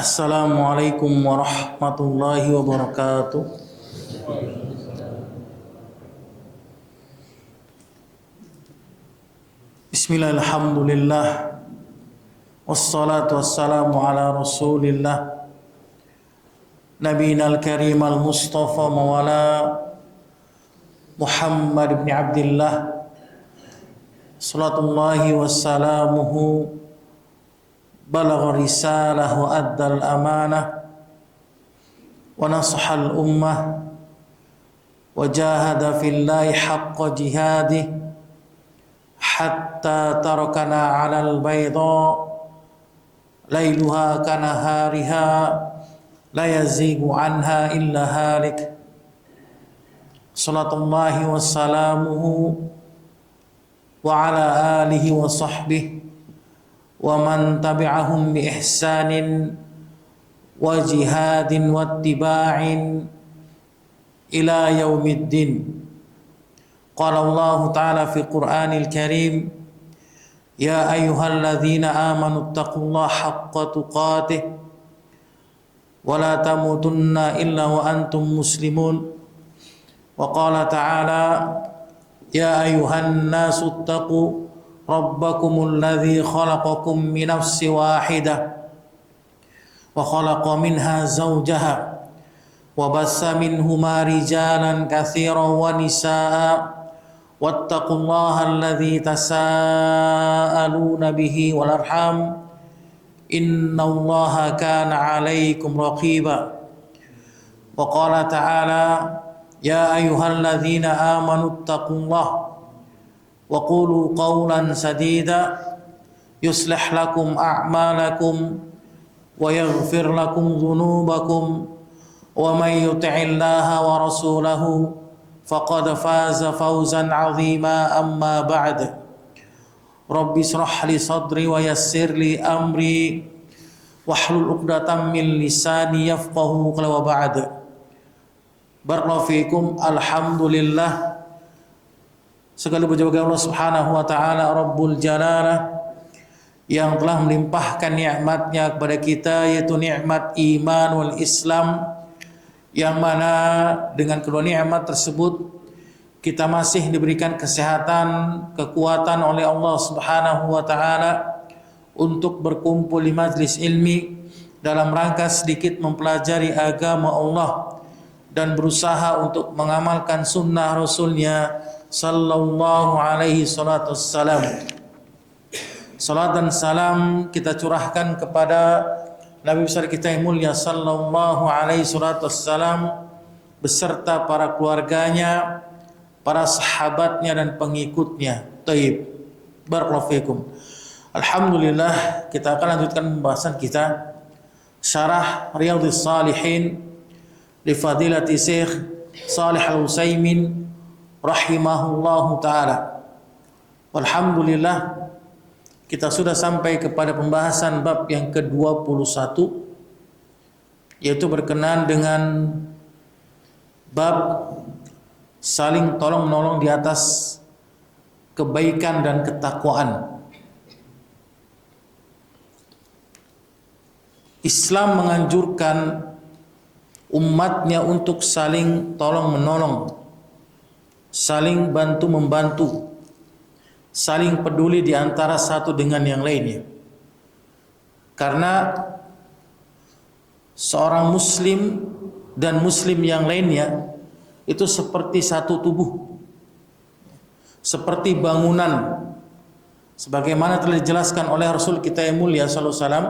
Assalamualaikum warahmatullahi wabarakatuh. Bismillah, alhamdulillah, wassalatu wassalamu ala rasulillah, nabiyina al-karim al-mustafa mawala Muhammad ibn Abdillah, salatullahi wassalamuhu, balagha risalah wa addal amanah wa nasahal ummah wa jahada fillahi haqqa jihadih hatta tarakana 'alal bayda lailuha kanahariha la yazigu anha illa halik. Salatullahi wassalamuhu wa ala alihi wa sahbihi wa man tabi'ahum bi ihsanin wa jihadin wa ittiba'in ila yaumiddin. Qala Allah ta'ala fi Qur'anil Karim, ya ayyuhalladzina amanu taqullaha haqqa tuqatih wa la tamutunna illa wa antum muslimun. Wa qala ta'ala, ya ayyuhan nasu taqu rabbakumul ladzi khalaqakum min nafsin wahidah wa khalaqa minha zawjaha wa bassa minhuma rijalan katsiran wa nisaa wattaqullaha alladzi tasaaluna bihi wal arham innallaha kana 'alaikum raqiba. Wa qala ta'ala, ya ayyuhalladzina amanu taqullaha wa qulu qawlan sadida yuslih lakum a'malakum wa yaghfir lakum dhunubakum wa may yuti'illaha wa rasulahu faqad faza fawzan 'azima. Amma ba'd, rabbi shrah li sadri wa yassir li amri wahlul 'uqdatam min lisani yafqahu qawli. Wa ba'd, barakallahu fikum. Alhamdulillah, segala puji bagi Allah Subhanahu wa taala Rabbul Jalalah yang telah melimpahkan nikmatnya kepada kita, yaitu nikmat iman wal Islam, yang mana dengan kedua nikmat tersebut kita masih diberikan kesehatan, kekuatan oleh Allah Subhanahu wa taala untuk berkumpul di majlis ilmi dalam rangka sedikit mempelajari agama Allah dan berusaha untuk mengamalkan sunnah Rasulnya sallallahu alaihi salatu wassalam. Salat dan salam kita curahkan kepada Nabi besar kita yang mulia sallallahu alaihi salatu wassalam beserta para keluarganya, para sahabatnya dan pengikutnya. Taib. Barakallahu fikum. Alhamdulillah, kita akan lanjutkan pembahasan kita syarah Riyadhus Shalihin li fadilati Syekh Shalih Al-Utsaimin rahimahullahu ta'ala. Alhamdulillah, kita sudah sampai kepada pembahasan bab yang ke-21, yaitu berkenaan dengan bab saling tolong menolong di atas kebaikan dan ketakwaan. Islam menganjurkan umatnya untuk saling tolong menolong, saling bantu-membantu, saling peduli di antara satu dengan yang lainnya. Karena seorang muslim dan muslim yang lainnya itu seperti satu tubuh, seperti bangunan, sebagaimana telah dijelaskan oleh Rasul kita yang mulia sallallahu alaihi wasallam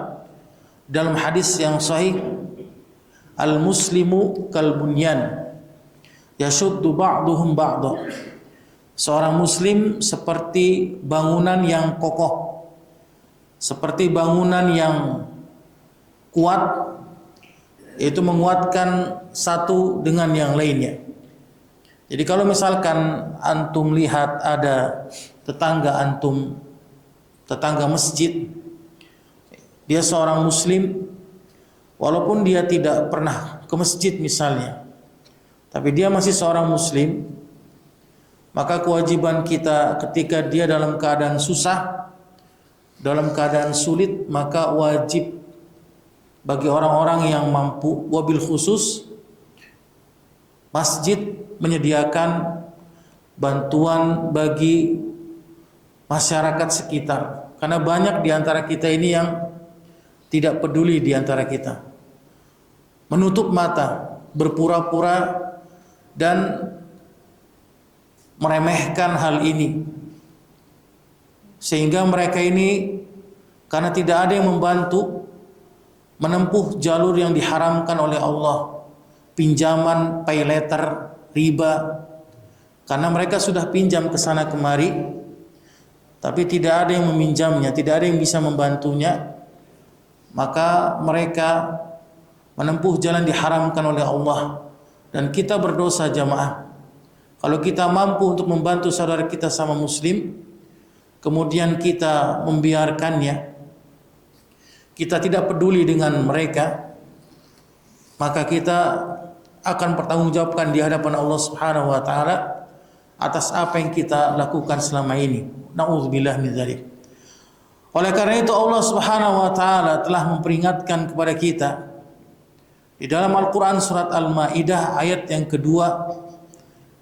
dalam hadis yang sahih, al-muslimu kal bunyan yashuddu ba'duhum ba'da. Seorang muslim seperti bangunan yang kokoh, seperti bangunan yang kuat, yaitu menguatkan satu dengan yang lainnya. Jadi kalau misalkan antum lihat ada tetangga antum, tetangga masjid, dia seorang muslim, walaupun dia tidak pernah ke masjid misalnya, tapi dia masih seorang muslim, maka kewajiban kita ketika dia dalam keadaan susah, dalam keadaan sulit, maka wajib bagi orang-orang yang mampu, wabil khusus masjid menyediakan bantuan bagi masyarakat sekitar. Karena banyak di antara kita ini yang tidak peduli di antara kita, menutup mata, berpura-pura dan meremehkan hal ini, sehingga mereka ini karena tidak ada yang membantu menempuh jalur yang diharamkan oleh Allah, pinjaman, pay letter, riba. Karena mereka sudah pinjam ke sana kemari, tapi tidak ada yang meminjamnya, tidak ada yang bisa membantunya, maka mereka menempuh jalan diharamkan oleh Allah. Dan kita berdosa jamaah kalau kita mampu untuk membantu saudara kita sama muslim, kemudian kita membiarkannya, kita tidak peduli dengan mereka, maka kita akan bertanggungjawabkan di hadapan Allah Subhanahu wa taala atas apa yang kita lakukan selama ini. Nauzubillah min dzalik. Oleh karena itu Allah Subhanahu wa taala telah memperingatkan kepada kita di dalam Al-Qur'an surat Al-Maidah ayat yang kedua,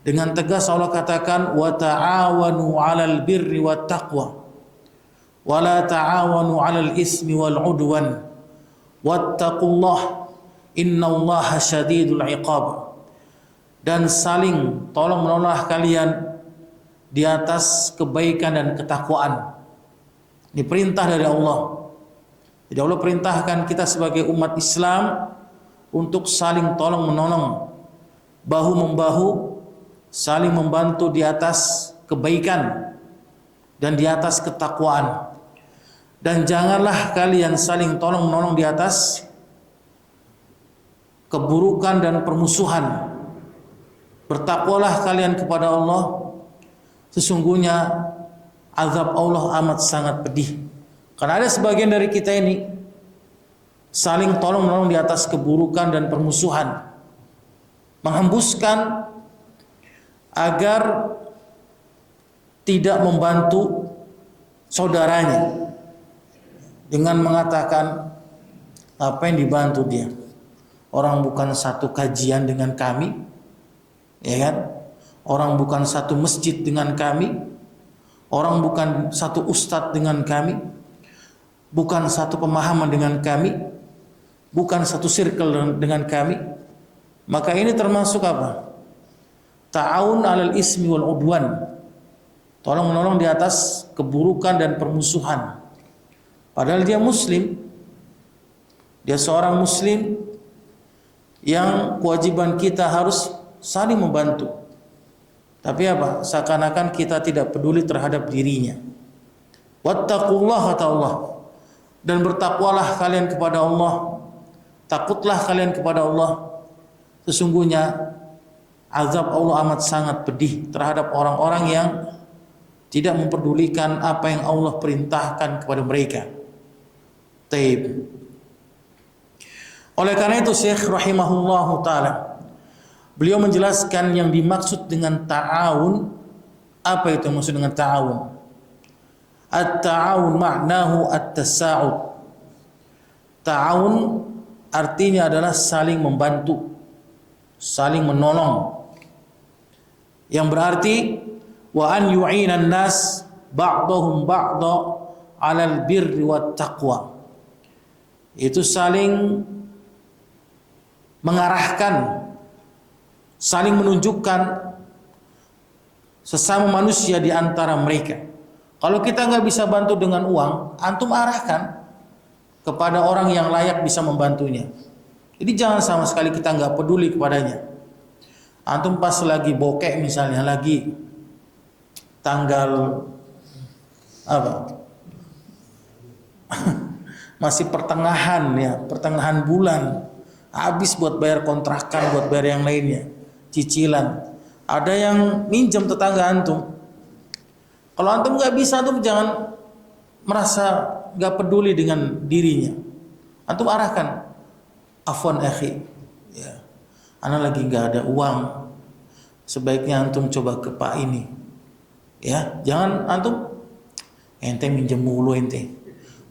dengan tegas Allah katakan, wa ta'awanu 'alal birri wat taqwa wa la ta'awanu 'alal ismi wal 'udwan wattaqullaha innallaha syadidul 'iqab. Dan saling tolong menolong kalian di atas kebaikan dan ketakwaan. Ini perintah dari Allah. Jadi Allah perintahkan kita sebagai umat Islam untuk saling tolong menolong, bahu membahu, saling membantu di atas kebaikan dan di atas ketakwaan. Dan janganlah kalian saling tolong menolong di atas keburukan dan permusuhan. Bertakwalah kalian kepada Allah, sesungguhnya azab Allah amat sangat pedih. Karena ada sebagian dari kita ini saling tolong menolong di atas keburukan dan permusuhan, menghembuskan agar tidak membantu saudaranya dengan mengatakan, apa yang dibantu dia? Orang bukan satu kajian dengan kami, ya kan? Orang bukan satu masjid dengan kami, orang bukan satu ustadz dengan kami, bukan satu pemahaman dengan kami, bukan satu circle dengan kami. Maka ini termasuk apa? Ta'awun 'alal ismi wal 'udwan. Tolong menolong di atas keburukan dan permusuhan. Padahal dia muslim. Dia seorang muslim yang kewajiban kita harus saling membantu. Tapi apa? Seakan-akan kita tidak peduli terhadap dirinya. Wattaqullaha ta'ala. Dan bertakwalah kalian kepada Allah. Takutlah kalian kepada Allah. Sesungguhnya azab Allah amat sangat pedih terhadap orang-orang yang tidak memperdulikan apa yang Allah perintahkan kepada mereka. Taib. Oleh karena itu Syekh rahimahullahu taala, beliau menjelaskan yang dimaksud dengan ta'awun. Apa itu maksud dengan ta'awun? At-ta'awun ma'nahu at-tasa'ud. Ta'awun artinya adalah saling membantu, saling menolong. Yang berarti wa an yu'inan nas ba'dahum ba'da 'alal birri wat taqwa. Itu saling mengarahkan, saling menunjukkan sesama manusia di antara mereka. Kalau kita nggak bisa bantu dengan uang, antum arahkan kepada orang yang layak bisa membantunya. Jadi jangan sama sekali kita nggak peduli kepadanya. Antum pas lagi bokek misalnya, lagi tanggal apa? Masih pertengahan ya, pertengahan bulan. Habis buat bayar kontrakan, buat bayar yang lainnya, cicilan. Ada yang minjem tetangga antum. Kalau antum nggak bisa, antum jangan merasa nggak peduli dengan dirinya. Antum arahkan, afwan akhi, ya, ana lagi nggak ada uang. Sebaiknya antum coba ke Pak ini, ya. Jangan antum ente minjem mulu ente.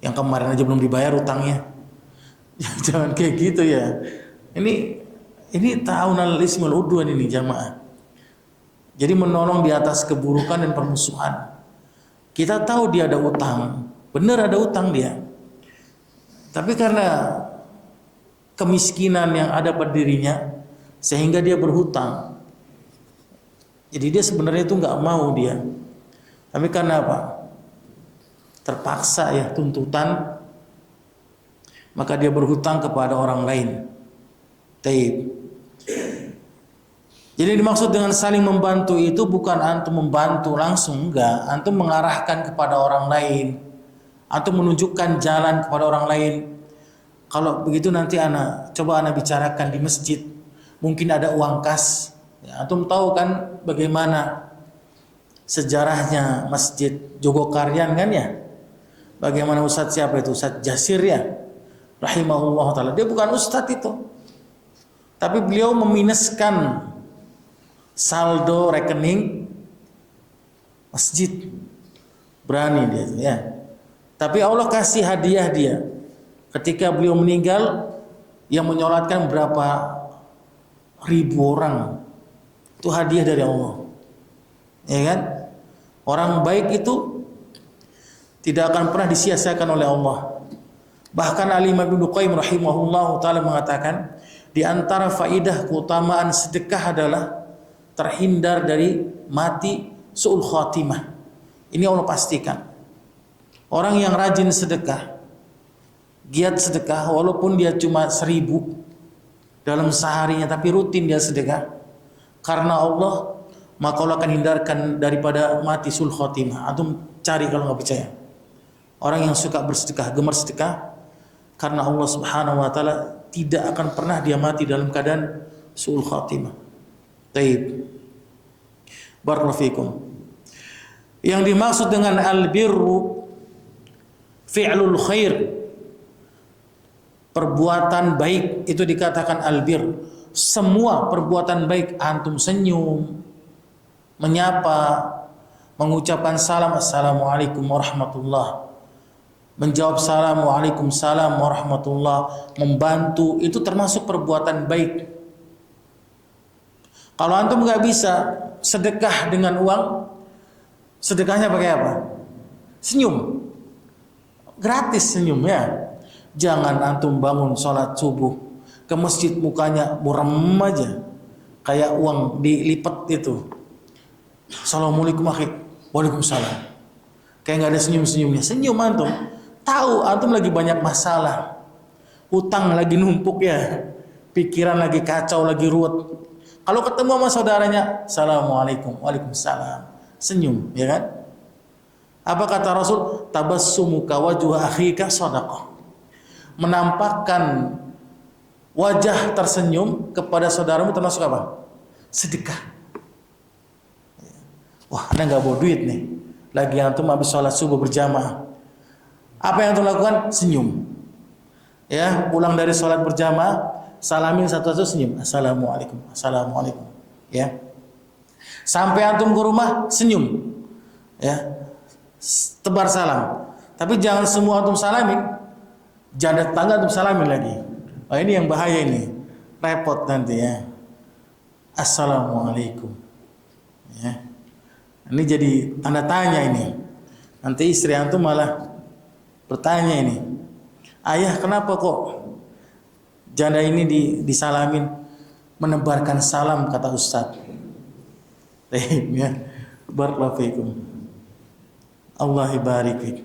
Yang kemarin aja belum dibayar utangnya. Jangan kayak gitu ya. Ini ta'awunal ismi wal udwan ini jamaah. Jadi menolong di atas keburukan dan permusuhan. Kita tahu dia ada utang, benar ada utang dia. Tapi karena kemiskinan yang ada pada dirinya sehingga dia berhutang. Jadi dia sebenarnya itu nggak mau dia. Tapi karena apa? Terpaksa ya tuntutan, maka dia berhutang kepada orang lain. Taib. Jadi dimaksud dengan saling membantu itu bukan antum membantu langsung, enggak. Antum mengarahkan kepada orang lain. Antum menunjukkan jalan kepada orang lain. Kalau begitu nanti coba ana bicarakan di masjid. Mungkin ada uang kas. Ya, antum tahu kan bagaimana sejarahnya Masjid Jogokaryan kan ya? Bagaimana Ustadz siapa itu? Ustadz Jasir ya? Rahimahullah ta'ala. Dia bukan Ustadz itu. Tapi beliau meminuskan saldo rekening masjid. Berani dia ya. Tapi Allah kasih hadiah dia. Ketika beliau meninggal, yang menyolatkan berapa ribu orang. Itu hadiah dari Allah. Ya kan? Orang baik itu tidak akan pernah disia-siakan oleh Allah. Bahkan Al-Imam Ibnu Qayyim rahimahullah ta'ala mengatakan, di antara faidah keutamaan sedekah adalah terhindar dari mati su'ul khatimah. Ini Allah pastikan. Orang yang rajin sedekah, giat sedekah, walaupun dia cuma 1000 dalam seharinya, tapi rutin dia sedekah, karena Allah, maka Allah akan hindarkan daripada mati su'ul khatimah. Antum cari kalau nggak percaya. Orang yang suka bersedekah, gemar sedekah, karena Allah Subhanahu wa taala tidak akan pernah dia mati dalam keadaan su'ul khatimah. Taib. Barakallahu fikum. Yang dimaksud dengan albirru fi'lul khair, perbuatan baik itu dikatakan albir. Semua perbuatan baik, antum senyum, menyapa, mengucapkan salam assalamualaikum warahmatullah, menjawab salam waalaikumsalam warahmatullah, membantu, itu termasuk perbuatan baik. Kalau antum nggak bisa sedekah dengan uang, sedekahnya pakai apa? Senyum, gratis senyum ya. Jangan antum bangun sholat subuh ke masjid mukanya buram aja, kayak uang dilipat itu. Assalamualaikum akhi, waalaikumsalam. Kayak nggak ada senyum-senyumnya. Senyum antum, tahu antum lagi banyak masalah, utang lagi numpuk ya, pikiran lagi kacau, lagi ruwet. Kalau ketemu sama saudaranya, assalamualaikum, waalaikumsalam, senyum, ya kan? Apa kata Rasul? Tabassumuka wajha akhika shadaqah. Menampakkan wajah tersenyum kepada saudaramu termasuk apa? Sedekah. Wah, anda nggak bawa duit nih. Lagi antum habis sholat subuh berjamaah. Apa yang antum lakukan? Senyum. Ya, pulang dari sholat berjamaah, salamin satu-satu senyum. Assalamualaikum, assalamualaikum. Ya. Sampai antum ke rumah senyum. Ya. Tebar salam. Tapi jangan semua antum salamin. Jangan tetangga antum salamin lagi. Oh, ini yang bahaya ini. Repot nanti ya. Assalamualaikum. Ya. Ini jadi tanda tanya ini. Nanti istri antum malah bertanya ini. Ayah, kenapa kok janda ini disalamin, menebarkan salam, kata Ustaz. Ya. Barakallahu fikum. Allah barik fik.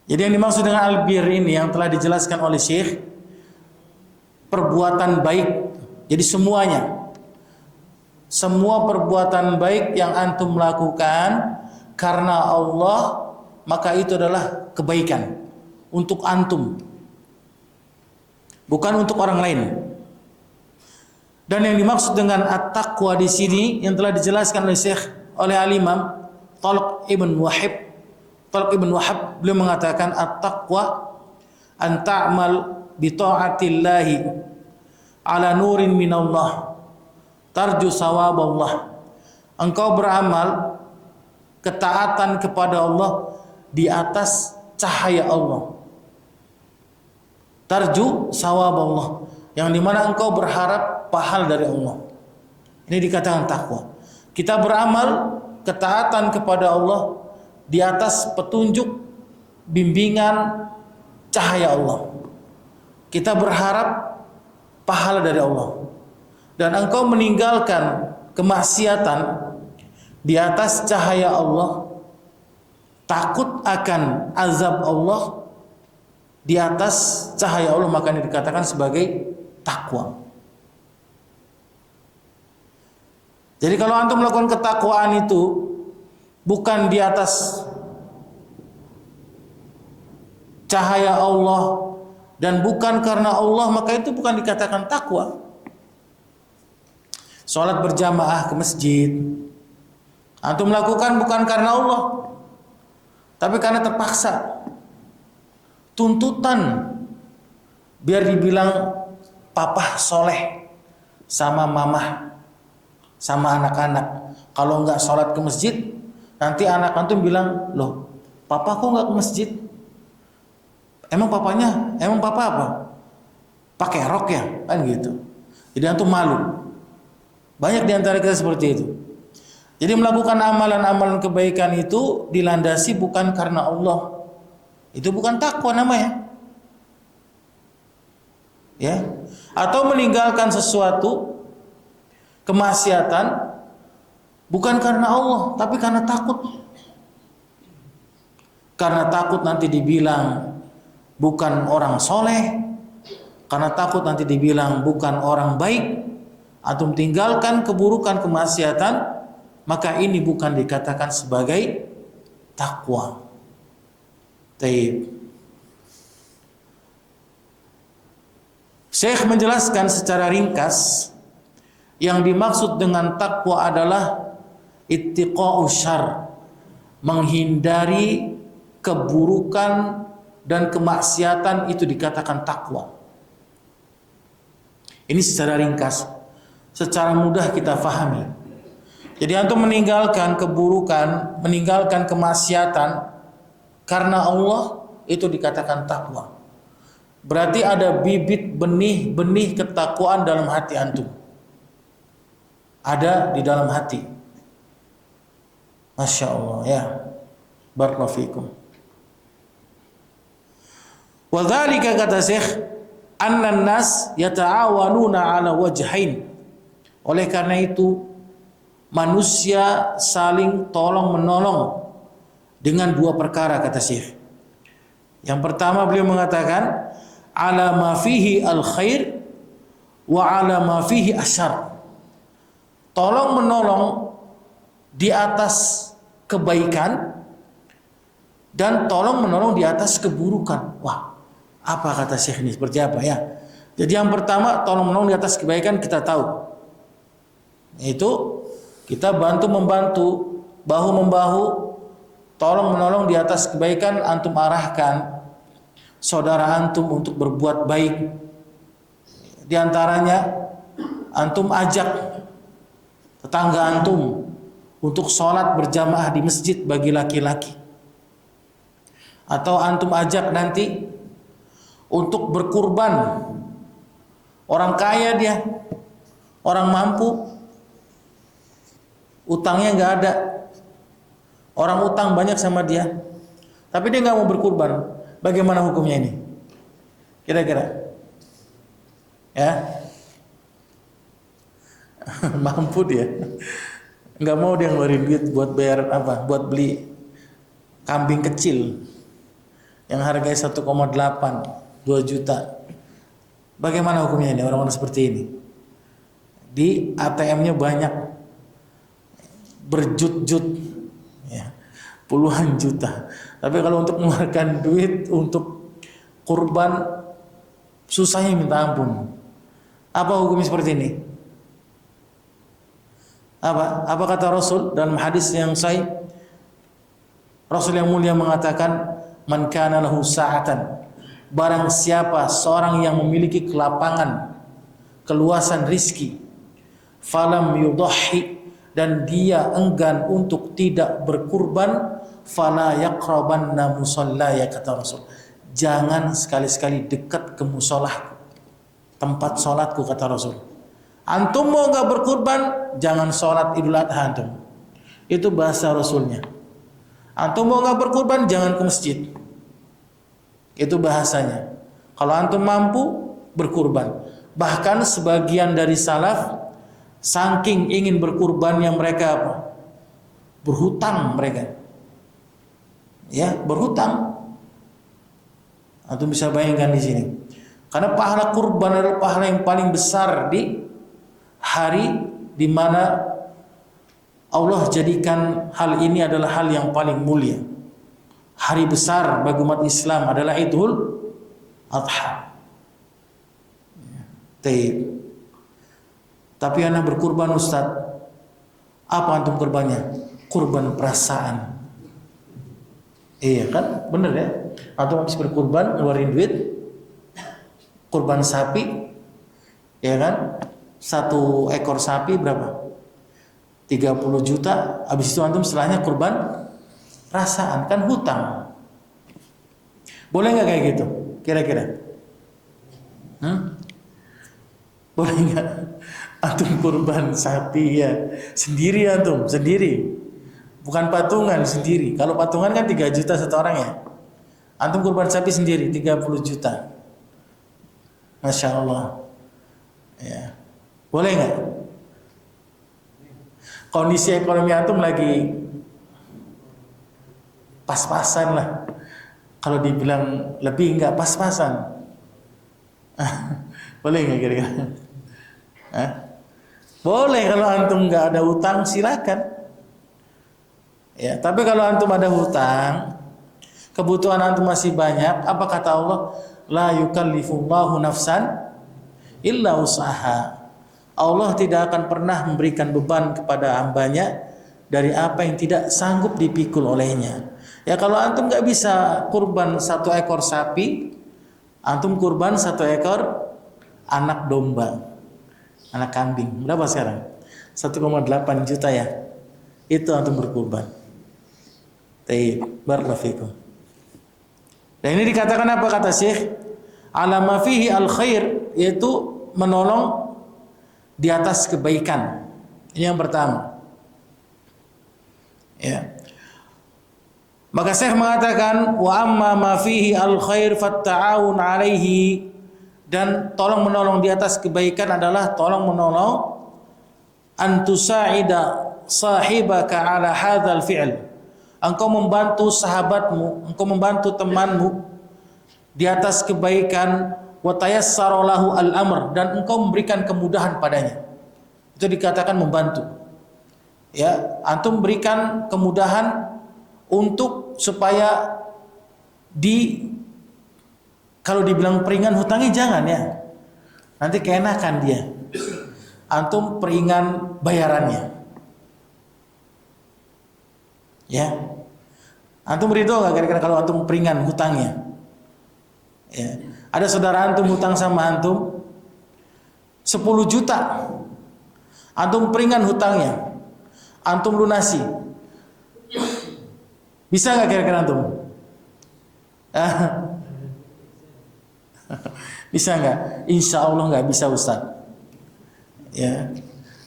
Jadi yang dimaksud dengan albir ini yang telah dijelaskan oleh Syekh, perbuatan baik. Jadi semuanya, semua perbuatan baik yang antum lakukan karena Allah, maka itu adalah kebaikan untuk antum, bukan untuk orang lain. Dan yang dimaksud dengan at-taqwa di sini yang telah dijelaskan oleh Syekh, oleh Al-Imam Talq ibn Wahab, beliau mengatakan at-taqwa an ta'mal bi ta'atillahi ala nurin minallah tarju sawaballah. Engkau beramal ketaatan kepada Allah di atas cahaya Allah. tarju sawab Allah, yang dimana engkau berharap pahala dari Allah. Ini dikatakan takwa. Kita beramal ketaatan kepada Allah di atas petunjuk bimbingan cahaya Allah. Kita berharap pahala dari Allah. Dan engkau meninggalkan kemaksiatan di atas cahaya Allah, takut akan azab Allah di atas cahaya Allah, maka ini dikatakan sebagai takwa. Jadi kalau antum melakukan ketakwaan itu bukan di atas cahaya Allah dan bukan karena Allah, maka itu bukan dikatakan takwa. Salat berjamaah ke masjid, antum melakukan bukan karena Allah, tapi karena terpaksa. Tuntutan biar dibilang papa soleh sama mamah sama anak-anak. Kalau nggak sholat ke masjid, nanti anak antum bilang, loh papa kok nggak ke masjid? Emang papa apa? Pakai rok ya? Kan gitu. Jadi antum malu. Banyak diantara kita seperti itu. Jadi melakukan amalan-amalan kebaikan itu dilandasi bukan karena Allah. Itu bukan takwa namanya. Ya. Atau meninggalkan sesuatu kemaksiatan bukan karena Allah, tapi karena takut. Karena takut nanti dibilang bukan orang soleh, karena takut nanti dibilang bukan orang baik, atau tinggalkan keburukan kemaksiatan, maka ini bukan dikatakan sebagai takwa. Taib. Syekh menjelaskan secara ringkas, yang dimaksud dengan takwa adalah ittiqa'u syarr, menghindari keburukan dan kemaksiatan, itu dikatakan takwa. Ini secara ringkas, secara mudah kita fahami. Jadi antum meninggalkan keburukan, meninggalkan kemaksiatan karena Allah, itu dikatakan takwa. Berarti ada bibit benih-benih ketakwaan dalam hati antum. Ada di dalam hati. Masya Allah ya. Barakallahu fikum. Wa dzalika, kata Syekh, annan nas yata'awanuna ala wajhain. Oleh karena itu manusia saling tolong menolong dengan dua perkara, kata Syekh. Yang pertama beliau mengatakan ala ma fihi al khair wa ala ma fihi asyar. Tolong menolong di atas kebaikan dan tolong menolong di atas keburukan. Wah, apa kata Syekh ini? Seperti apa ya? Jadi yang pertama, tolong menolong di atas kebaikan kita tahu. Itu kita bantu-membantu, bahu-membahu, tolong menolong di atas kebaikan, antum arahkan saudara antum untuk berbuat baik. Di antaranya antum ajak tetangga antum untuk sholat berjamaah di masjid bagi laki-laki. Atau antum ajak nanti untuk berkurban. Orang kaya dia, orang mampu, utangnya nggak ada, orang utang banyak sama dia, tapi dia nggak mau berkurban. Bagaimana hukumnya ini? Kira-kira? Ya, mampu dia, nggak mau dia ngeluarin duit buat bayar apa? Buat beli kambing kecil yang harganya 1,8, 2 juta. Bagaimana hukumnya ini orang-orang seperti ini? Di ATM-nya banyak, berjut-jut, ya, puluhan juta. Tapi kalau untuk mengeluarkan duit untuk kurban, susahnya minta ampun. Apa hukumnya seperti ini? Apa kata Rasul dalam hadis yang sahih? Rasul yang mulia mengatakan, man kana lahu sa'atan, barang siapa seorang yang memiliki kelapangan, keluasan rizki, falam yudahhi, dan dia enggan untuk tidak berkurban, fala yaqrabanna musallaya, kata Rasul, jangan sekali-sekali dekat ke musolahku, tempat sholatku, kata Rasul. Antum mau nggak berkurban, jangan sholat Idul Adha antum. Itu bahasa Rasulnya. Antum mau nggak berkurban, jangan ke masjid. Itu bahasanya. Kalau antum mampu, berkurban. Bahkan sebagian dari salaf, saking ingin berkurbannya mereka apa? Berhutang mereka. Ya, berhutang. Antum bisa bayangkan di sini. Karena pahala kurban adalah pahala yang paling besar di hari di mana Allah jadikan hal ini adalah hal yang paling mulia. Hari besar bagi umat Islam adalah Idul Adha. Tapi anak berkurban, Ustaz. Apa antum kurbannya? Kurban perasaan. Iya kan? Bener ya? Antum habis berkurban, ngeluarin duit, kurban sapi, ya kan? 1 ekor sapi berapa? 30 juta. Habis itu antum setelahnya kurban perasaan, kan hutang. Boleh nggak kayak gitu? Kira-kira? Boleh nggak? Antum kurban sapi ya sendiri, antum sendiri, bukan patungan, sendiri. Kalau patungan kan 3 juta satu orang ya. Antum kurban sapi sendiri 30 juta. Masya Allah. Ya. Boleh nggak? Kondisi ekonomi antum lagi pas-pasan lah. Kalau dibilang lebih, nggak pas-pasan. Boleh nggak kira-kira? Boleh. Kalau antum nggak ada hutang silakan. Ya, tapi kalau antum ada hutang, kebutuhan antum masih banyak, apa kata Allah? La yukallifullahu nafsan illa usaha. Allah tidak akan pernah memberikan beban kepada hambanya dari apa yang tidak sanggup dipikul olehnya. Ya, kalau antum nggak bisa kurban 1 ekor sapi, antum kurban 1 ekor anak domba, anak kambing. Berapa sekarang? 1,8 juta ya. Itu antum berkurban. Taib, barakallahu fikum. Dan ini dikatakan apa kata Syekh? Ala ma fihi al khair, yaitu menolong di atas kebaikan. Ini yang pertama. Ya. Maka Syekh mengatakan wa amma ma fihi al khair fatta'awun alaihi, dan tolong menolong di atas kebaikan adalah tolong menolong antusa'ida sahibaka ala hadzal fi'l. Engkau membantu sahabatmu, engkau membantu temanmu di atas kebaikan, wa tayassara lahu al-amr, dan engkau memberikan kemudahan padanya. Itu dikatakan membantu. Ya, antum berikan kemudahan untuk supaya kalau dibilang peringan hutangnya jangan ya. Nanti keenakan dia. Antum peringan bayarannya. Ya. Antum ridho enggak kira-kira kalau antum peringan hutangnya? Ya. Ada saudara antum hutang sama antum 10 juta. Antum peringan hutangnya. Antum lunasi. Bisa enggak kira-kira antum? Bisa enggak? Insya Allah enggak bisa, Ustaz. Ya.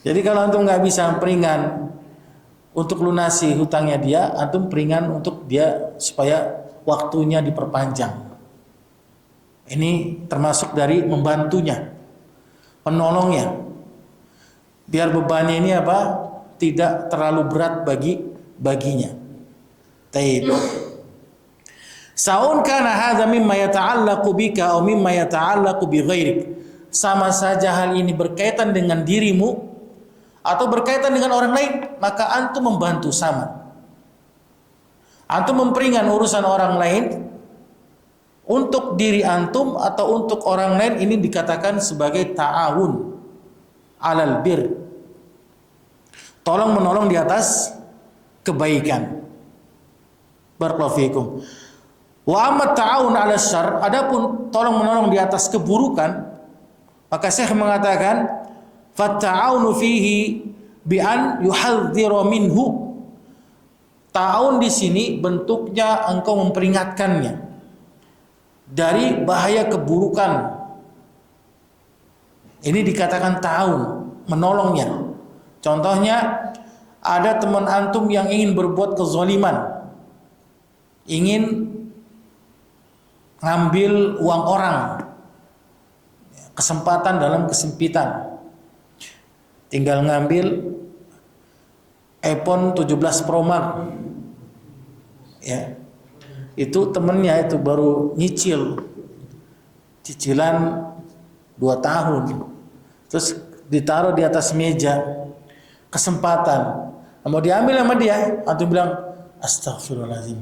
Jadi kalau antum enggak bisa peringan untuk lunasi hutangnya dia, antum peringan untuk dia supaya waktunya diperpanjang. Ini termasuk dari membantunya, menolongnya, biar bebannya ini apa? Tidak terlalu berat baginya. Taib. Saun kana hadza mimma yata'allaqu bika aw mimma yata'allaqu bi ghairik. Sama saja hal ini berkaitan dengan dirimu atau berkaitan dengan orang lain, maka antum membantu sama. Antum memperingan urusan orang lain untuk diri antum atau untuk orang lain, ini dikatakan sebagai ta'awun alal bir. Tolong menolong di atas kebaikan. Barakallahu fikum. Wa amma ta'awun 'ala syarr, adapun tolong menolong di atas keburukan, maka Syekh mengatakan fatta'awunu fihi bi an yuhadhdhiru minhu. Ta'awun di sini bentuknya engkau memperingatkannya. dari bahaya keburukan. Ini dikatakan ta'awun, menolongnya. Contohnya, ada teman antum yang ingin berbuat kezaliman, ingin ngambil uang orang, kesempatan dalam kesempitan, tinggal ngambil iPhone 17 Pro Max, ya, itu temennya itu baru nyicil, cicilan 2 tahun, terus ditaruh di atas meja, kesempatan, mau diambil sama dia, antum bilang astagfirullahaladzim,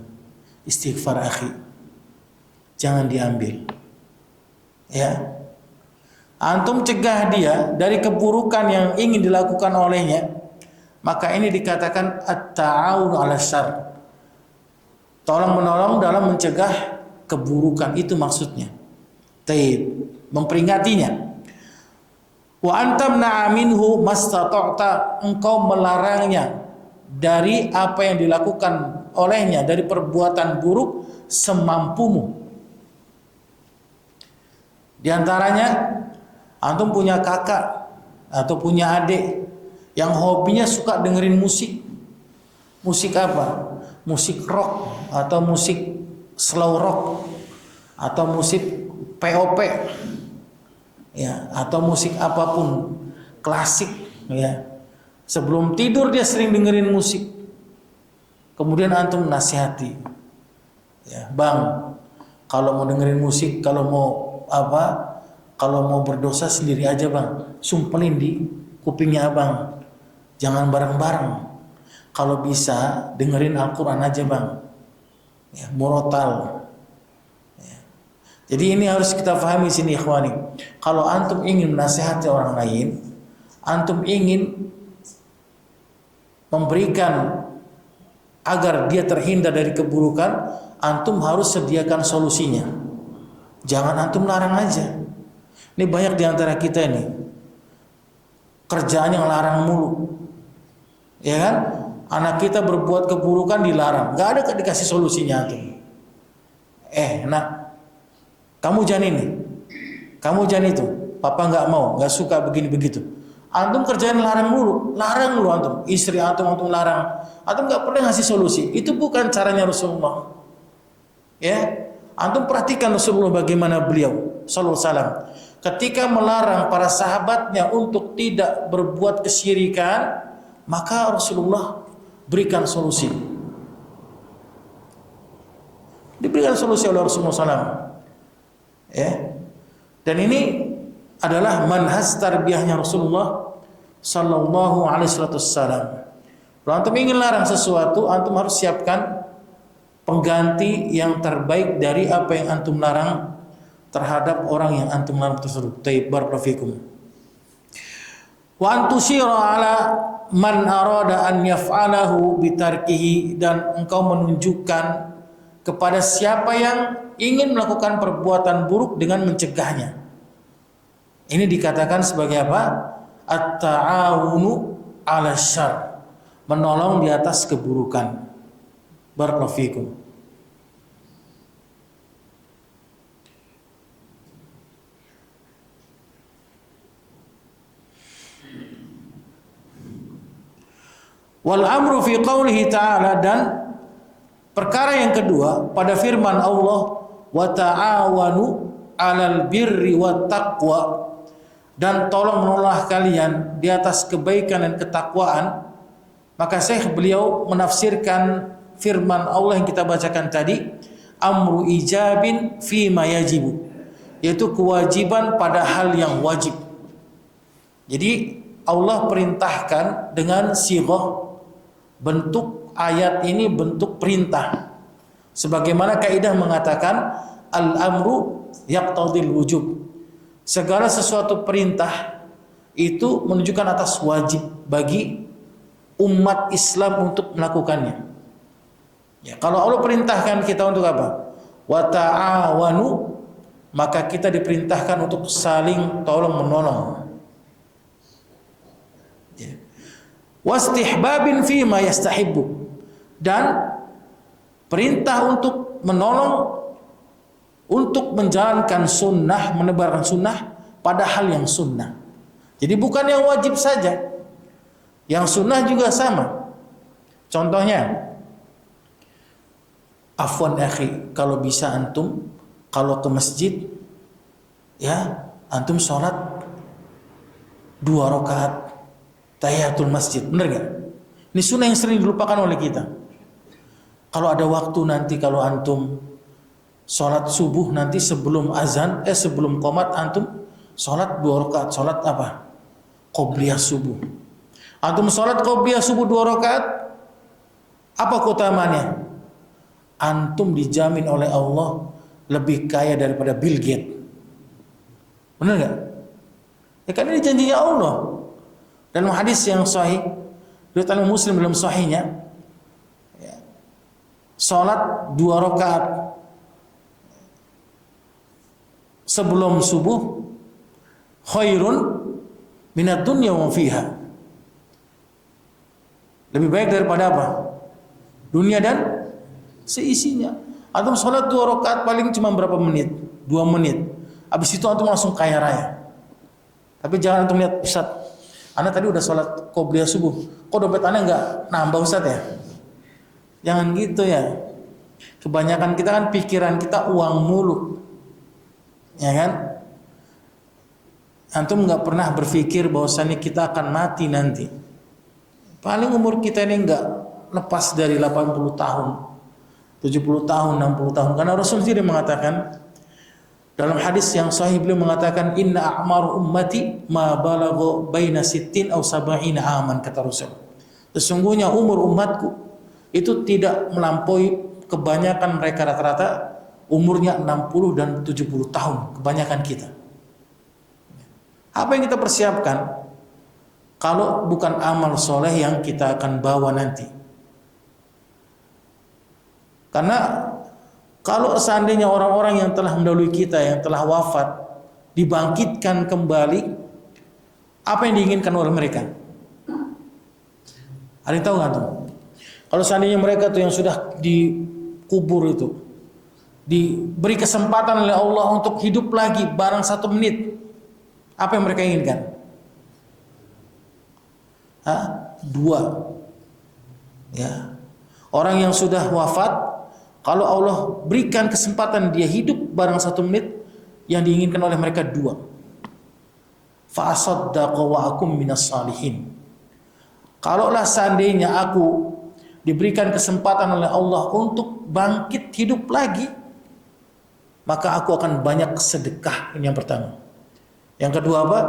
istighfar akhi, jangan diambil, ya. Antum cegah dia dari keburukan yang ingin dilakukan olehnya, maka ini dikatakan at-ta'awun 'ala syarr. Tolong menolong dalam mencegah keburukan, itu maksudnya. Taib, memperingatinya. Wa antamna minhu mastata'ta, engkau melarangnya dari apa yang dilakukan olehnya dari perbuatan buruk semampumu. Di antaranya, antum punya kakak atau punya adik yang hobinya suka dengerin musik. Musik apa? Musik rock atau musik slow rock atau musik POP, ya, atau musik apapun, klasik, ya. Sebelum tidur dia sering dengerin musik. Kemudian antum nasihati, ya, bang, kalau mau dengerin musik, kalau mau berdosa sendiri aja bang, sumpelin di kupingnya abang, jangan bareng-bareng. Kalau bisa dengerin Al-Quran aja bang, ya, murotal. Ya. Jadi ini harus kita pahami sini ikhwani. Kalau antum ingin menasihati orang lain, antum ingin memberikan agar dia terhindar dari keburukan, antum harus sediakan solusinya. Jangan antum larang aja. Ini banyak diantara kita ini kerjaan yang larang mulu, ya kan? Anak kita berbuat keburukan dilarang, nggak ada dikasih solusinya tuh. Nak, kamu jangan ini, kamu jangan itu, papa nggak mau, nggak suka begini begitu. Antum kerjaan larang mulu antum, istri antum larang, antum nggak pernah ngasih solusi. Itu bukan caranya Rasulullah. Ya, antum perhatikan Rasulullah bagaimana beliau sallallahu alaihi wasallam ketika melarang para sahabatnya untuk tidak berbuat kesyirikan, maka Rasulullah berikan solusi. Diberikan solusi oleh Rasulullah SAW. Ya. Dan ini adalah manhaj tarbiyahnya Rasulullah Sallallahu Alaihi Wasallam. Kalau antum ingin larang sesuatu, antum harus siapkan pengganti yang terbaik dari apa yang antum larang terhadap orang yang antum larang tersebut. Taib, barakallahu fikum. Wa antusyira ala man arada an yaf'alahu bitarkihi, dan engkau menunjukkan kepada siapa yang ingin melakukan perbuatan buruk dengan mencegahnya. Ini dikatakan sebagai apa? At-ta'awunu 'ala syarr, menolong di atas keburukan. Barakallahu fikum. Wal amru fi qaulihi ta'ala, dan perkara yang kedua pada firman Allah, wa ta'awanu 'alal birri wat taqwa, dan tolong menolong kalian di atas kebaikan dan ketakwaan. Maka beliau menafsirkan firman Allah yang kita bacakan tadi, amru ijabin fi ma yajibu, yaitu kewajiban pada hal yang wajib. Jadi Allah perintahkan dengan sighah, bentuk ayat ini bentuk perintah. Sebagaimana kaidah mengatakan al-amru yaqtadil wujub. Segala sesuatu perintah itu menunjukkan atas wajib bagi umat Islam untuk melakukannya. Ya, kalau Allah perintahkan kita untuk apa? Wa ta'awanu, maka kita diperintahkan untuk saling tolong menolong. Ya. Wastihbabin fi ma yastahibbu, dan perintah untuk menolong untuk menjalankan sunnah, menebarkan sunnah pada hal yang sunnah. Jadi bukan yang wajib saja, yang sunnah juga sama. Contohnya, afwan akhi, kalau bisa antum kalau ke masjid, ya antum sholat 2 rakaat tahiyatul masjid, bener gak? Ini sunnah yang sering dilupakan oleh kita. Kalau ada waktu nanti, kalau antum sholat subuh nanti sebelum azan, sebelum qomat antum sholat 2 rakaat, sholat apa? Qobliyah subuh. Antum sholat qobliyah subuh 2 rakaat, apa keutamaannya? Antum dijamin oleh Allah lebih kaya daripada Bill Gates. Benar gak? Ya kan ini janjinya Allah. Dalam hadis yang sahih, riwayat Muslim dalam sahihnya, ya, salat 2 rakaat sebelum subuh khairun minad dunya wa fiha. Lebih baik daripada apa? Dunia dan seisinya. Antum salat 2 rakaat paling cuma berapa menit? 2 menit. Habis itu antum langsung kaya raya. Tapi jangan antum lihat, Ustaz, Anda tadi udah sholat qobliyah subuh, kok dompet Anda nggak nambah, Ustaz ya? Jangan gitu ya. Kebanyakan kita kan pikiran kita uang mulu, ya kan? Antum nggak pernah berpikir bahwasannya kita akan mati nanti. Paling umur kita ini nggak lepas dari 80 tahun, 70 tahun, 60 tahun. Karena Rasul sendiri mengatakan, dalam hadis yang sahih beliau mengatakan, inna a'mar ummati ma balagha baina 60 aw 70 aman, kata Rasul. Sesungguhnya umur umatku itu tidak melampaui, kebanyakan mereka rata-rata umurnya 60 dan 70 tahun, kebanyakan kita. Apa yang kita persiapkan kalau bukan amal soleh yang kita akan bawa nanti? Karena kalau seandainya orang-orang yang telah mendahului kita, yang telah wafat, dibangkitkan kembali, apa yang diinginkan oleh mereka? Ada yang tahu nggak tuh? Kalau seandainya mereka tuh yang sudah dikubur itu diberi kesempatan oleh Allah untuk hidup lagi barang 1 menit, apa yang mereka inginkan? 2. Ya. Orang yang sudah wafat, kalau Allah berikan kesempatan dia hidup barang 1 menit, yang diinginkan oleh mereka 2. Fa'asaddaqa wa akum minas salihin. Kalaulah seandainya aku diberikan kesempatan oleh Allah untuk bangkit hidup lagi, maka aku akan banyak sedekah. Ini yang pertama. Yang kedua apa?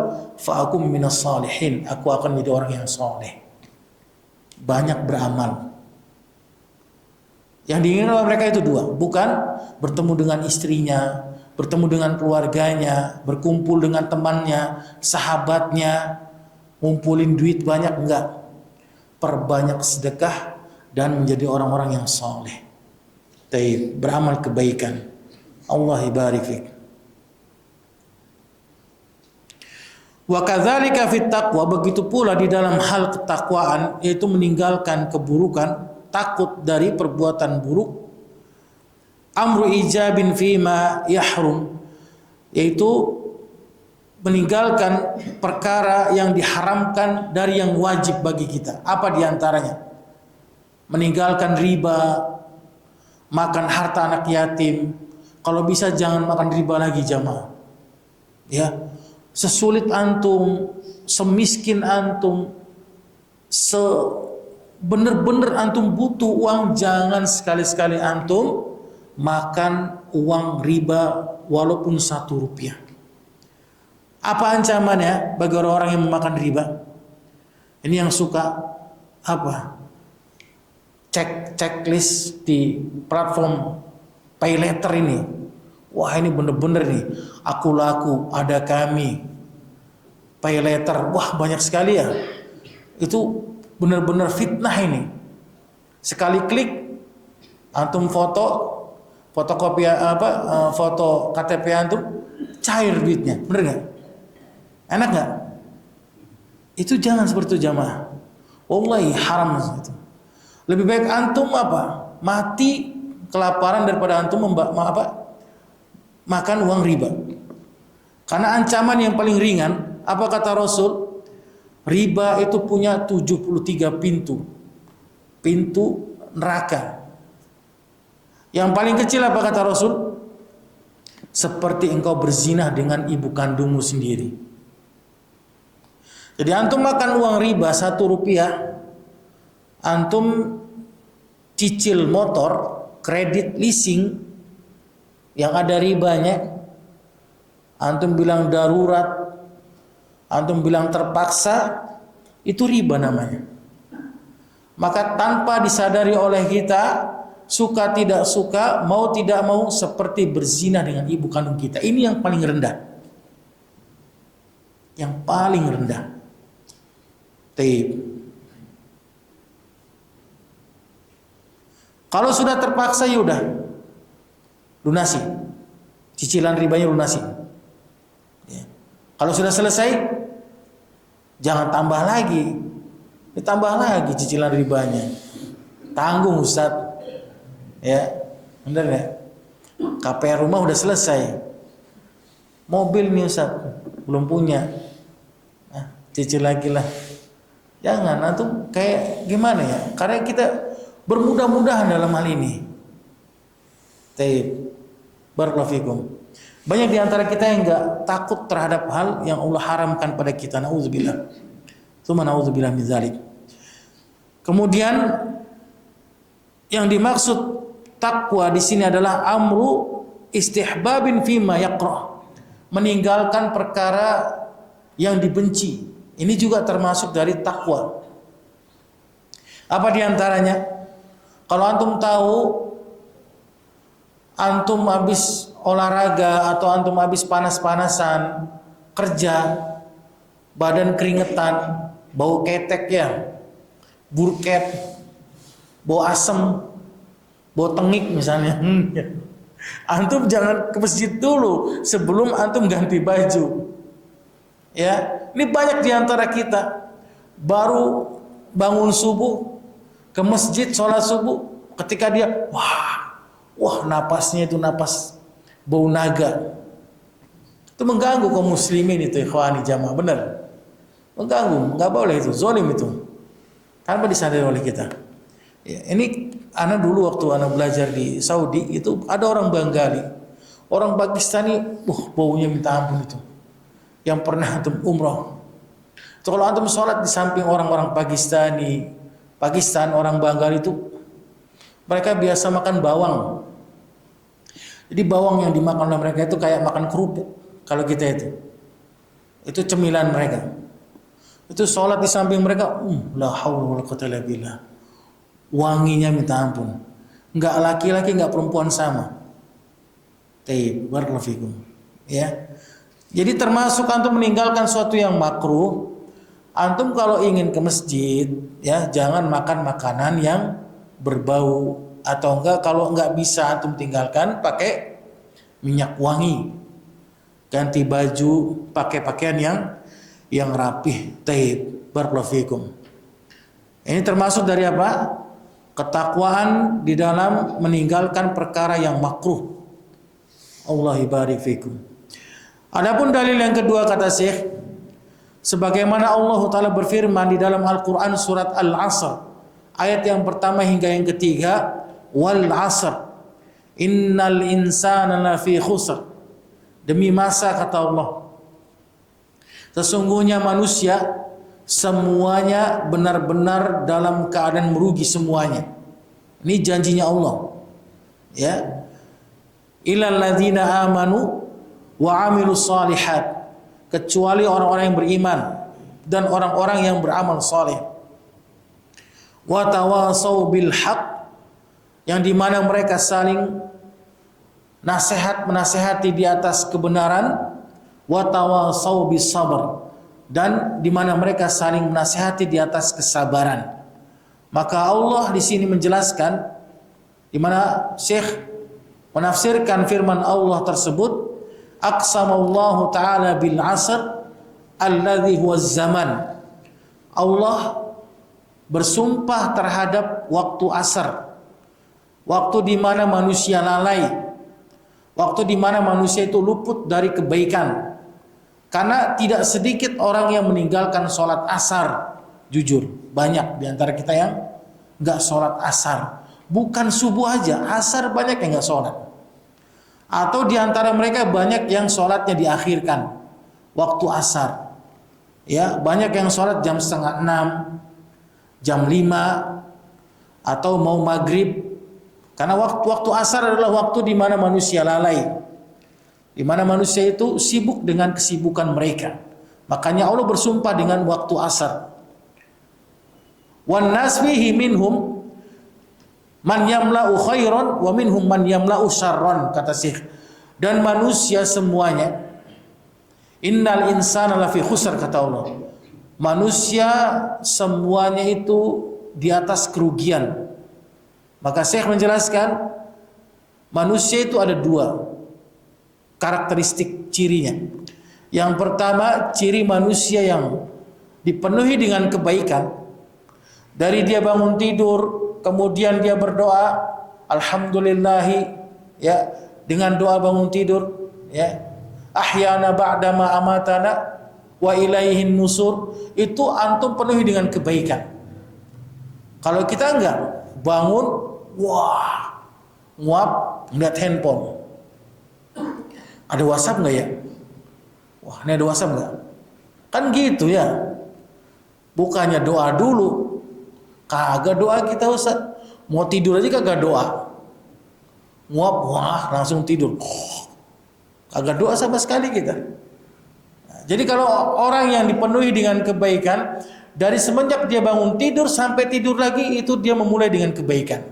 Fa'akum minas salihin. Aku akan menjadi orang yang saleh, banyak beramal. Yang diinginkan oleh mereka itu 2, bukan bertemu dengan istrinya, bertemu dengan keluarganya, berkumpul dengan temannya, sahabatnya, ngumpulin duit banyak, enggak. Perbanyak sedekah dan menjadi orang-orang yang saleh. Taib, beramal kebaikan. Allah ibarik fik. Wa kadzalika fit taqwa, begitu pula di dalam hal ketakwaan, yaitu meninggalkan keburukan, takut dari perbuatan buruk. Amru ijabin fima yahrum, yaitu meninggalkan perkara yang diharamkan dari yang wajib bagi kita. Apa diantaranya? Meninggalkan riba, makan harta anak yatim. Kalau bisa jangan makan riba lagi jamaah. Ya, sesulit antum, semiskin antum, bener-bener antum butuh uang, jangan sekali-sekali antum makan uang riba walaupun 1 rupiah. Apa ancamannya bagi orang-orang yang memakan riba? Ini yang suka apa? Checklist di platform pay letter ini. Wah, ini bener-bener nih, aku laku, ada kami, pay letter. Wah, banyak sekali ya. Itu benar-benar fitnah ini. Sekali klik antum fotokopi foto KTP antum, cair duitnya. Bener nggak? Enak nggak? Itu jangan seperti itu jamaah. Wallahi haram itu. Lebih baik antum mati kelaparan daripada antum makan uang riba. Karena ancaman yang paling ringan, apa kata Rasul? Riba itu punya 73 pintu. Pintu neraka. Yang paling kecil apa kata Rasul? Seperti engkau berzina dengan ibu kandungmu sendiri. Jadi antum makan uang riba 1 rupiah, antum cicil motor, kredit leasing yang ada ribanya, antum bilang darurat, antum bilang terpaksa, itu riba namanya. Maka tanpa disadari oleh kita, suka tidak suka, mau tidak mau, seperti berzina dengan ibu kandung kita. Ini yang paling rendah. Yang paling rendah. Taib. Kalau sudah terpaksa, ya udah, lunasi. Cicilan ribanya lunasi. Ya. Kalau sudah selesai, jangan tambah lagi. Ditambah lagi cicilan ribanya. Tanggung Ustaz. Ya, benar ya. KPR rumah udah selesai. Mobil nih Ustaz, belum punya. Nah, cicil lagi lah. Jangan, antum kayak gimana ya? Karena kita bermudah-mudahan dalam hal ini. Taib. Barakallahu fikum. Banyak di antara kita yang enggak takut terhadap hal yang Allah haramkan pada kita. Nauzubillah. Tsumma nauzubillah min dzalik. Kemudian yang dimaksud takwa di sini adalah amru istihbabin fima yaqra. Meninggalkan perkara yang dibenci. Ini juga termasuk dari takwa. Apa di antaranya? Kalau antum tahu antum habis olahraga atau antum habis panas-panasan, kerja, badan keringetan, bau ketek ya, burket, bau asem, bau tengik misalnya. Antum jangan ke masjid dulu sebelum antum ganti baju. Ya, ini banyak di antara kita baru bangun subuh ke masjid sholat subuh, ketika dia wah napasnya itu napas bau naga. Itu mengganggu kaum muslimin itu ikhwani jamaah, benar. Mengganggu, enggak boleh itu, zalim itu. Tanpa disadari oleh kita. Ya, ini anak dulu waktu anak belajar di Saudi itu ada orang Bengali, orang Pakistani, baunya minta ampun itu. Yang pernah antum umroh. Itu kalau antum sholat di samping orang-orang Pakistan, orang Bengali itu mereka biasa makan bawang. Jadi bawang yang dimakan oleh mereka itu kayak makan kerupuk. Kalau kita itu cemilan mereka. Itu sholat di samping mereka, la haula wala quwwata illa billah. Wanginya minta ampun. Enggak laki-laki, enggak perempuan sama. Taib, barakallahu fikum. Ya. Jadi termasuk antum meninggalkan sesuatu yang makruh. Antum kalau ingin ke masjid, ya jangan makan makanan yang berbau, atau enggak kalau enggak bisa antum tinggalkan pakai minyak wangi. Ganti baju, pakai pakaian yang rapih. Taib, barakallahu fikum. Ini termasuk dari apa? Ketakwaan di dalam meninggalkan perkara yang makruh. Allah barik fikum. Adapun dalil yang kedua kata Syekh, sebagaimana Allah Ta'ala berfirman di dalam Al-Quran surat Al-Asr ayat yang pertama hingga yang ketiga, wal asr innal insana lafi khusr. Demi masa kata Allah, sesungguhnya manusia semuanya benar-benar dalam keadaan merugi semuanya. Ini janjinya Allah. Ya. Illal ladzina amanu wa amilus salihat, kecuali orang-orang yang beriman dan orang-orang yang beramal saleh. Wa tawasau bil haq, yang dimana mereka saling menasehati di atas kebenaran. Wa tawasau bis sabr, dan dimana mereka saling menasehati di atas kesabaran. Maka Allah di sini menjelaskan, di mana Syekh menafsirkan firman Allah tersebut, aqsamallahu ta'ala bil asr alladhi huwa zaman. Allah bersumpah terhadap waktu asar, waktu di mana manusia lalai, waktu di mana manusia itu luput dari kebaikan. Karena tidak sedikit orang yang meninggalkan sholat asar. Jujur, banyak di antara kita yang nggak sholat asar. Bukan subuh aja, asar banyak yang nggak sholat. Atau di antara mereka banyak yang sholatnya diakhirkan waktu asar. Ya, banyak yang sholat jam 5:30, jam 5, atau mau maghrib. Karena waktu asar adalah waktu di mana manusia lalai, di mana manusia itu sibuk dengan kesibukan mereka. Makanya Allah bersumpah dengan waktu asar. Wan nasbihi minhum man yamla'u khairan wa minhum man yamla'u syarran, kata Syekh. Dan manusia semuanya, innal insana lafi khusr, kata Allah. Manusia semuanya itu di atas kerugian. Maka Syekh menjelaskan, manusia itu ada 2 karakteristik cirinya. Yang pertama, ciri manusia yang dipenuhi dengan kebaikan. Dari dia bangun tidur, kemudian dia berdoa, alhamdulillahi, ya, dengan doa bangun tidur, ya, ahyana ba'dama amatana wa ilaihin nusur, itu antum penuhi dengan kebaikan. Kalau kita enggak, bangun, wah, nguap, ngeliat handphone. Ada WhatsApp enggak ya? Wah, ini ada WhatsApp enggak? Kan gitu ya. Bukannya doa dulu. Kagak doa kita, Ustaz. Mau tidur aja kagak doa. Nguap, wah, langsung tidur. Kagak doa sama sekali kita. Nah, jadi kalau orang yang dipenuhi dengan kebaikan, dari semenjak dia bangun tidur sampai tidur lagi, itu dia memulai dengan kebaikan.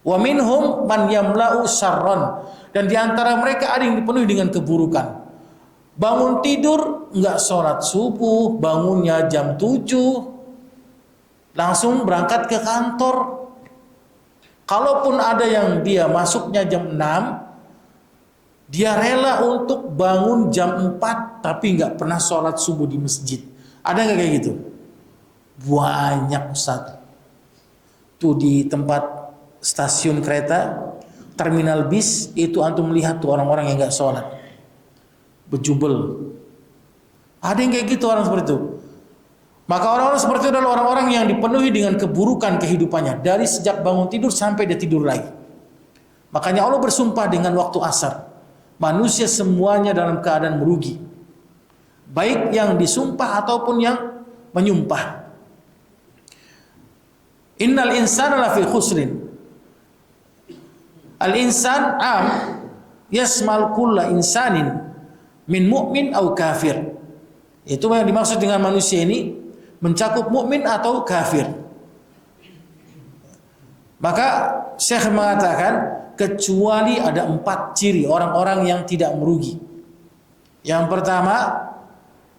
Wa minhum man yamla'u syarran, dan di antara mereka ada yang dipenuhi dengan keburukan. Bangun tidur enggak sholat subuh, bangunnya jam 7, langsung berangkat ke kantor. Kalaupun ada yang dia masuknya jam 6, dia rela untuk bangun jam 4 tapi enggak pernah sholat subuh di masjid. Ada enggak kayak gitu? Banyak, Ustaz. Tuh di tempat stasiun kereta, terminal bis, itu antum melihat tuh orang-orang yang enggak sholat, bejubel. Ada yang kayak gitu, orang seperti itu. Maka orang-orang seperti itu adalah orang-orang yang dipenuhi dengan keburukan kehidupannya, dari sejak bangun tidur sampai dia tidur lagi. Makanya Allah bersumpah dengan waktu asar. Manusia semuanya dalam keadaan merugi, baik yang disumpah ataupun yang menyumpah. Innal insana lafi khusrin. Al-insan am yasmal kulla insanin min mu'min au kafir. Itu yang dimaksud dengan manusia ini, mencakup mukmin atau kafir. Maka Syekh mengatakan, kecuali ada 4 ciri orang-orang yang tidak merugi. Yang pertama,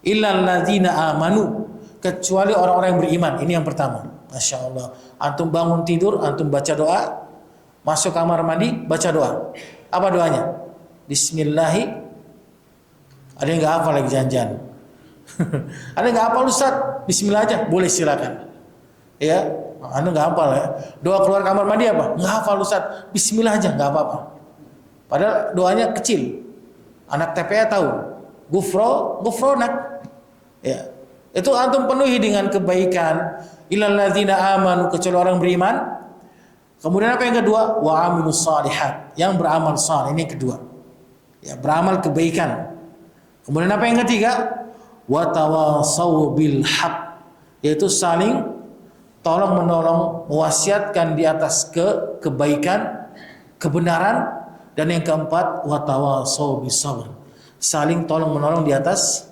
illal ladzina amanu, kecuali orang-orang yang beriman. Ini yang pertama. Masya Allah. Antum bangun tidur, antum baca doa, masuk kamar mandi, baca doa. Apa doanya? Bismillahi. Ada yang nggak hafal lagi janjian. Ada yang nggak hafal, Ustaz? Bismillah aja, boleh silakan. Ya, Anda nggak hafal ya. Doa keluar kamar mandi apa? Nggak hafal, Ustaz. Bismillah aja, nggak apa-apa. Padahal doanya kecil. Anak TPA tahu. Gufronak. Ya. Itu antum penuhi dengan kebaikan. Illal ladzina amanu, kecuali orang beriman. Kemudian apa yang kedua? Wa amilus shalihat, yang beramal saleh. Ini yang kedua. Ya, beramal kebaikan. Kemudian apa yang ketiga? Wa tawassaw bil haq, yaitu saling tolong menolong, mewasiatkan di atas kebaikan, kebenaran. Dan yang keempat, wa tawassaw bis sabr, saling tolong menolong di atas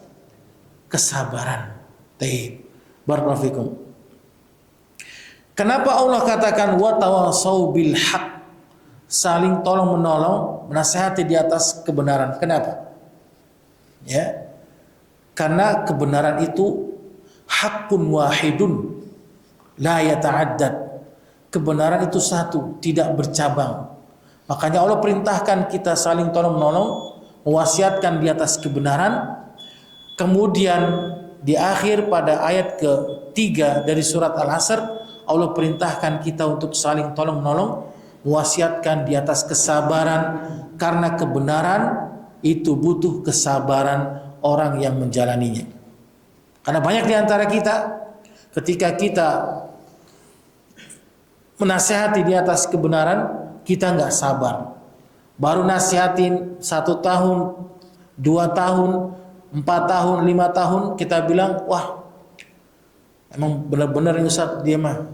kesabaran. Taib. Barakallahu fikum. Kenapa Allah katakan wa tawassaw bil haq, saling tolong menolong, menasihati di atas kebenaran? Kenapa? Ya. Karena kebenaran itu hakun wahidun la yata'addad. Kebenaran itu satu, tidak bercabang. Makanya Allah perintahkan kita saling tolong menolong, mewasiatkan di atas kebenaran. Kemudian di akhir pada ayat ke-3 dari surat Al-Asr, Allah perintahkan kita untuk saling tolong menolong, wasiatkan di atas kesabaran, karena kebenaran itu butuh kesabaran orang yang menjalaninya. Karena banyak di antara kita ketika kita menasihati di atas kebenaran, kita nggak sabar. Baru nasihatin 1 tahun, 2 tahun, 4 tahun, 5 tahun, kita bilang, wah, emang benar-benar Ustaz dia mah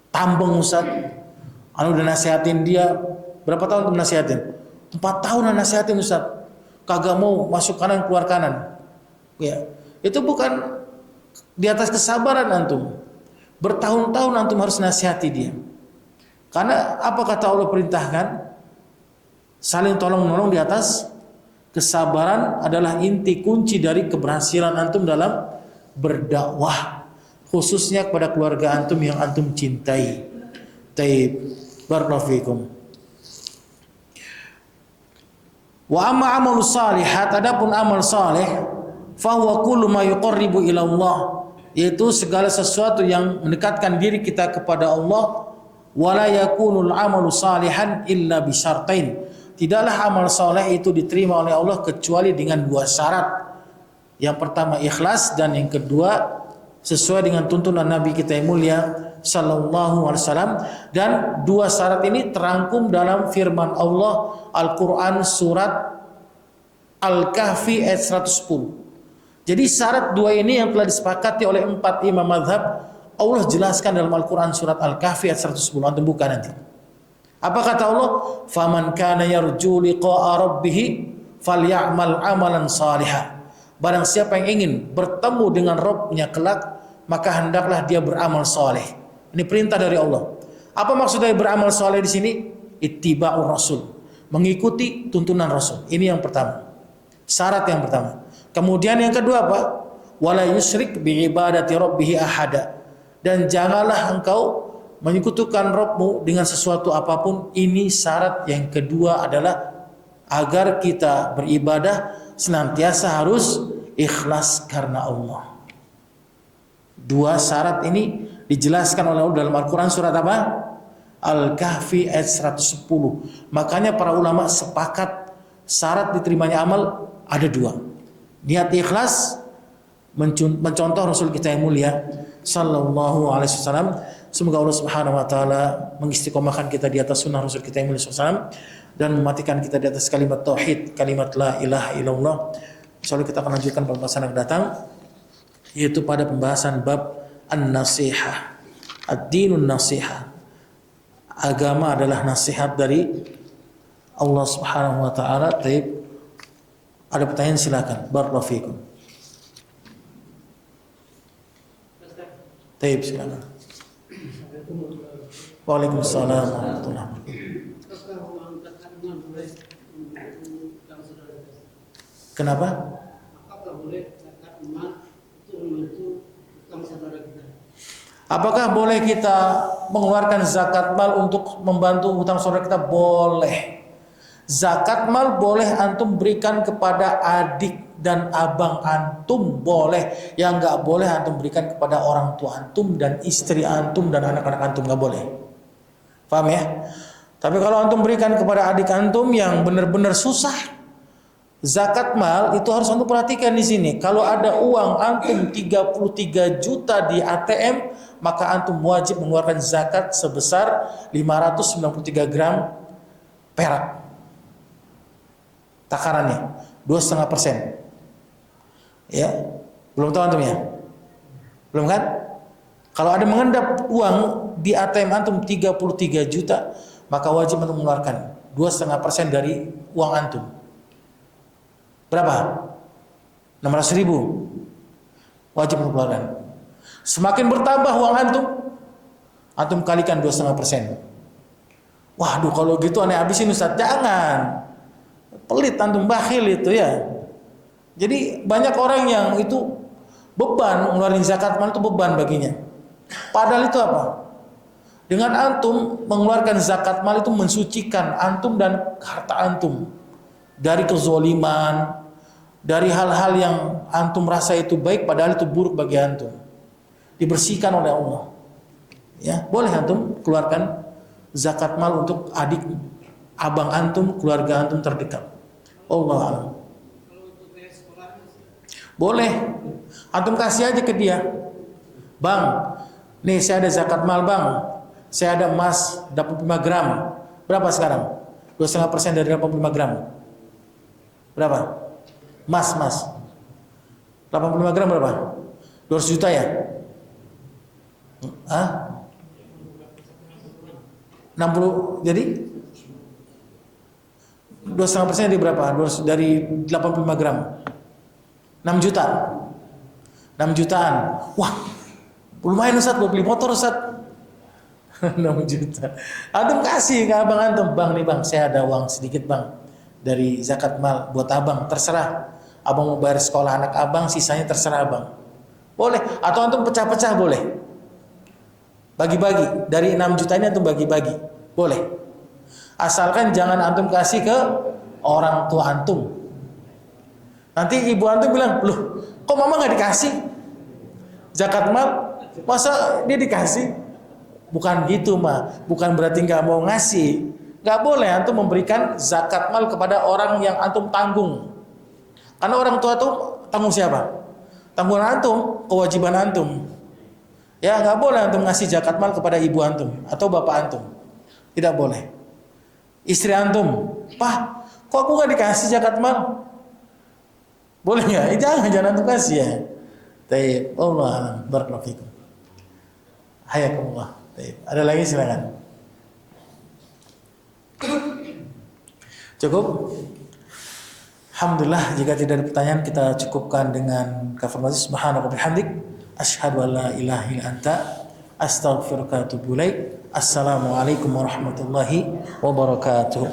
tambeng Ustaz. Udah nasihatin dia berapa tahun tuh nasihatin? 4 tahun nasihatin Ustaz. Kagak mau masuk kanan keluar kanan. Ya, itu bukan di atas kesabaran antum. Bertahun-tahun antum harus nasihati dia. Karena apa kata Allah perintahkan? Saling tolong-menolong di atas kesabaran adalah inti kunci dari keberhasilan antum dalam berdakwah, khususnya kepada keluarga antum yang antum cintai. Taib, barakallahu fikum. Wa amma amalus salihat, adapun amal saleh, fa huwa kullu ma yuqarribu ila Allah, yaitu segala sesuatu yang mendekatkan diri kita kepada Allah. Wala yakunul amalu salihan illa bi syartain. Tidaklah amal saleh itu diterima oleh Allah kecuali dengan 2 syarat. Yang pertama ikhlas, dan yang kedua sesuai dengan tuntunan Nabi kita yang mulia sallallahu alaihi wasallam. Dan 2 syarat ini terangkum dalam firman Allah Al-Qur'an surat Al-Kahfi ayat 110. Jadi syarat 2 ini yang telah disepakati oleh 4 imam mazhab, Allah jelaskan dalam Al-Quran surat Al-Kahfi ayat 110. Antum buka nanti. Apa kata Allah? Faman kana yarju liqa'a rabbih falyamal amalan salihah. Barang siapa yang ingin bertemu dengan Rabbnya kelak, maka hendaklah dia beramal saleh. Ini perintah dari Allah. Apa maksud dari beramal saleh di sini? Ittiba'ur rasul, mengikuti tuntunan Rasul. Ini yang pertama. Syarat yang pertama. Kemudian yang kedua apa? Wala yusyrik bi ibadati rabbih ahada. Dan janganlah engkau menyekutukan Rabbmu dengan sesuatu apapun. Ini syarat yang kedua adalah agar kita beribadah senantiasa harus ikhlas karena Allah. 2 syarat ini dijelaskan oleh Allah dalam Al-Quran surat apa? Al-Kahfi ayat 110. Makanya para ulama sepakat syarat diterimanya amal ada 2. Niat ikhlas, mencontoh Rasul kita yang mulia sallallahu alaihi wasallam. Semoga Allah Subhanahu wa taala mengistiqomahkan kita di atas sunnah Rasul kita yang mulia sallallahu alaihi wasallam dan mematikan kita di atas kalimat tauhid, kalimat la ilaha illallah. Insyaallah kita akan lanjutkan pembahasan yang datang, yaitu pada pembahasan bab an-nasihah. Ad-dinun nasihah. Agama adalah nasihat dari Allah Subhanahu wa taala. Taib. Ada pertanyaan silakan. Barakallahu fikum. Taib silakan. Waalaikumsalam warahmatullahi wabarakatuh. Kenapa? Apakah boleh kita mengeluarkan zakat mal untuk membantu hutang saudara kita? Boleh. Zakat mal boleh antum berikan kepada adik dan abang antum, boleh. Yang nggak boleh antum berikan kepada orang tua antum dan istri antum dan anak-anak antum, nggak boleh. Paham ya? Tapi kalau antum berikan kepada adik antum yang benar-benar susah, zakat mal itu harus antum perhatikan di sini. Kalau ada uang antum 33 juta di ATM, maka antum wajib mengeluarkan zakat sebesar 593 gram perak. Takarannya 2,5%. Ya, belum tahu antum ya? Belum kan? Kalau ada mengendap uang di ATM antum 33 juta, maka wajib antum mengeluarkan 2,5% dari uang antum. Berapa? 600 ribu. Wajib antum keluarkan. Semakin bertambah uang antum, antum kalikan 2,5%. Waduh, kalau gitu aneh habisin Ustaz. Jangan. Pelit antum, bakhil itu ya. Jadi banyak orang yang itu beban, ngeluarin zakat mal itu beban baginya. Padahal itu apa? Dengan antum mengeluarkan zakat mal itu mensucikan antum dan harta antum dari kezoliman, dari hal-hal yang antum rasa itu baik padahal itu buruk bagi antum. Dibersihkan oleh Allah. Ya, boleh antum keluarkan zakat mal untuk adik, abang antum, keluarga antum terdekat. Allah alam. Boleh, antum kasih aja ke dia. Bang, nih saya ada zakat mal bang. Saya ada emas 85 gram. Berapa sekarang? 2,5% dari 85 gram. Berapa? Mas. 85 gram berapa? 200 juta ya? Hah? 60, jadi 2,5% dari berapa? Dari 85 gram. 6 juta. 6 jutaan. Wah, lumayan Ustaz, buat beli motor Ustaz. 6 juta. Antum kasih ke abang antum, bang nih bang, saya ada uang sedikit bang dari zakat mal buat abang, terserah. Abang mau bayar sekolah anak abang, sisanya terserah abang. Boleh. Atau antum pecah-pecah boleh. Bagi-bagi dari 6 juta ini antum bagi-bagi, boleh. Asalkan jangan antum kasih ke orang tua antum. Nanti ibu antum bilang, loh, kok mama nggak dikasih zakat mal? Masa dia dikasih? Bukan gitu mah, bukan berarti nggak mau ngasih. Nggak boleh antum memberikan zakat mal kepada orang yang antum tanggung. Karena orang tua tuh tanggung siapa? Tanggungan antum, kewajiban antum. Ya nggak boleh antum ngasih zakat mal kepada ibu antum atau bapak antum. Tidak boleh. Istri antum, Pak, kok aku nggak dikasih zakat mal? Boleh nggak? Jangan antum kasih ya. Taib, Allah barakallahu fikum. Hayakumullah. Taib. Ada lagi silakan. Cukup? Alhamdulillah, jika tidak ada pertanyaan kita cukupkan dengan kafaratus subhanaka wa bihamdik asyhadu an la ilaha illa anta astaghfiruka wa atubu ilaik. Assalamualaikum warahmatullahi wabarakatuh.